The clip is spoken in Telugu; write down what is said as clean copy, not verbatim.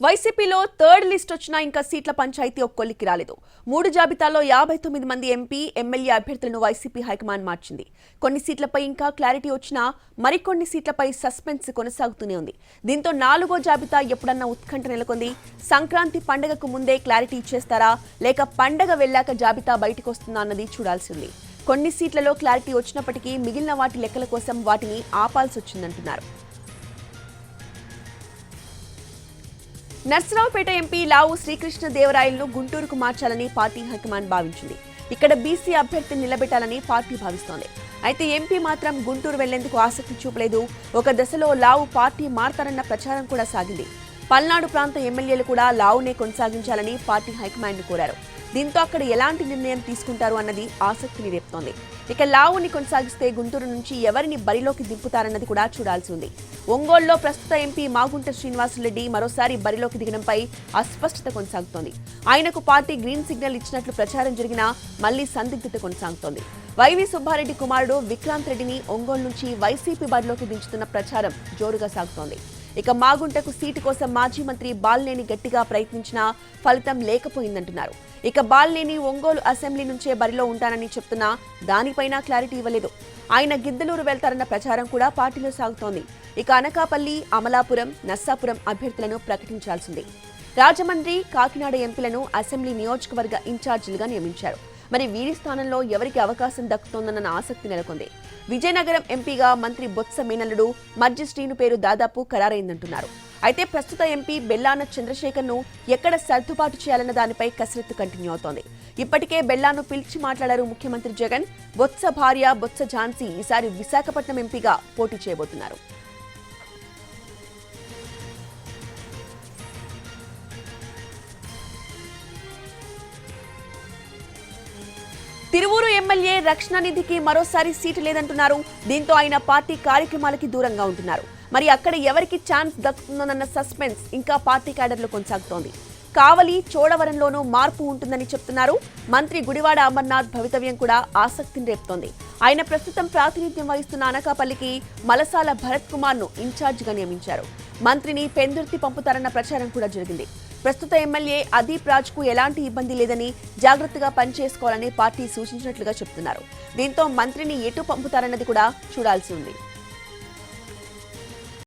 వైసీపీలో థర్డ్ లిస్ట్ వచ్చినా ఇంకా సీట్ల పంచాయతీ ఒక్కొల్లికి రాలేదు. 3 జాబితాల్లో 59 మంది ఎంపీ, ఎమ్మెల్యే అభ్యర్థులను వైసీపీ హైకమాండ్ మార్చింది. కొన్ని సీట్లపై ఇంకా క్లారిటీ వచ్చినా మరికొన్ని సీట్లపై సస్పెన్స్ కొనసాగుతూనే ఉంది. దీంతో 4వ జాబితా ఎప్పుడన్నా ఉత్కంఠ నెలకొంది. సంక్రాంతి పండగకు ముందే క్లారిటీ ఇచ్చేస్తారా లేక పండగ వెళ్లాక జాబితా బయటకు వస్తుందా అన్నది చూడాల్సింది. కొన్ని సీట్లలో క్లారిటీ వచ్చినప్పటికీ మిగిలిన వాటి లెక్కల కోసం వాటిని ఆపాల్సి వచ్చిందంటున్నారు. నర్సరావుపేట ఎంపీ లావు శ్రీకృష్ణదేవరాయలను గుంటూరుకు మార్చాలని పార్టీ హైకమాండ్ భావించింది. ఇక్కడ బీసీ అభ్యర్థిని నిలబెట్టాలని పార్టీ భావిస్తోంది. అయితే ఎంపీ మాత్రం గుంటూరు వెళ్లేందుకు ఆసక్తి చూపలేదు. ఒక దశలో లావు పార్టీ మారతారన్న ప్రచారం కూడా సాగింది. పల్నాడు ప్రాంత ఎమ్మెల్యేలు కూడా లావునే కొనసాగించాలని పార్టీ హైకమాండ్ కోరారు. దీంతో అక్కడ ఎలాంటి నిర్ణయం తీసుకుంటారు అన్నది ఆసక్తిని రేపుతోంది. ఇక లావుని కొనసాగిస్తే గుంటూరు నుంచి ఎవరిని బరిలోకి దింపుతారన్నది కూడా చూడాల్సి ఉంది. ఒంగోలులో ప్రస్తుత ఎంపీ మాగుంట శ్రీనివాసులరెడ్డి మరోసారి బరిలోకి దిగడంపై అస్పష్టత కొనసాగుతోంది. ఆయనకు పార్టీ గ్రీన్ సిగ్నల్ ఇచ్చినట్లు ప్రచారం జరిగినా మళ్లీ సందిగ్ధత కొనసాగుతోంది. వైవి సుబ్బారెడ్డి కుమారుడు విక్రాంత్ రెడ్డిని ఒంగోలు నుంచి వైసీపీ బరిలోకి దించుతున్న ప్రచారం జోరుగా సాగుతోంది. ఇక మాగుంటకు సీటు కోసం మాజీ మంత్రి బాలినేని గట్టిగా ప్రయత్నించినా ఫలితం లేకపోయిందంటున్నారు. ఇక బాలినేని ఒంగోలు అసెంబ్లీ నుంచే బరిలో ఉంటానని చెప్తున్నా దానిపైన క్లారిటీ ఇవ్వలేదు. ఆయన గిద్దలూరు వెళ్తారన్న ప్రచారం కూడా పార్టీలో సాగుతోంది. ఇక అనకాపల్లి, అమలాపురం, నర్సాపురం అభ్యర్థులను ప్రకటించాల్సింది. రాజమండ్రి, కాకినాడ ఎంపీలను అసెంబ్లీ నియోజకవర్గ ఇన్ఛార్జీలుగా నియమించారు. మరి వీరి స్థానంలో ఎవరికి అవకాశం దక్కుతోందన్న ఆసక్తి నెలకొంది. విజయనగరం ఎంపీగా మంత్రి బొత్స మేనల్లుడు మర్జి శ్రీను పేరు దాదాపు ఖరారైందంటున్నారు. అయితే ప్రస్తుత ఎంపీ బెల్లాన చంద్రశేఖర్ను ఎక్కడ సర్దుబాటు చేయాలన్న దానిపై కసరత్తు కంటిన్యూ అవుతోంది. ఇప్పటికే బెల్లాను పిలిచి మాట్లాడారు ముఖ్యమంత్రి జగన్. బొత్స భార్య బొత్స ఝాన్సీ ఈసారి విశాఖపట్నం ఎంపీగా పోటీ చేయబోతున్నారు. తిరువూరు ఎమ్మెల్యే రక్షణ నిధికి మరోసారి సీటు లేదంటున్నారు. దీంతో ఆయన పార్టీ కార్యక్రమాలకి దూరంగా ఉంటున్నారు. మరి అక్కడ ఎవరికి ఛాన్స్ దక్కుతుందన్న సస్పెన్స్ ఇంకా పార్టీ క్యాడర్లో కొనసాగుతోంది. కావలి, చోడవరంలోనూ మార్పు ఉంటుందని చెప్తున్నారు. మంత్రి గుడివాడ అమర్నాథ్ భవితవ్యం కూడా ఆసక్తిని రేపుతోంది. ఆయన ప్రస్తుతం ప్రాతినిధ్యం వహిస్తున్న అనకాపల్లికి మలసాల భరత్ కుమార్ ను ఇన్ఛార్జిగా నియమించారు. మంత్రిని పెందుర్తి పంపుతారన్న ప్రచారం కూడా జరిగింది. ప్రస్తుత ఎమ్మెల్యే అదీప్ రాజ్ కు ఎలాంటి ఇబ్బంది లేదని, జాగ్రత్తగా పనిచేసుకోవాలని పార్టీ సూచించినట్లుగా చెప్తున్నారు. దీంతో మంత్రిని ఎటు పంపుతారన్నది కూడా చూడాల్సి ఉంది.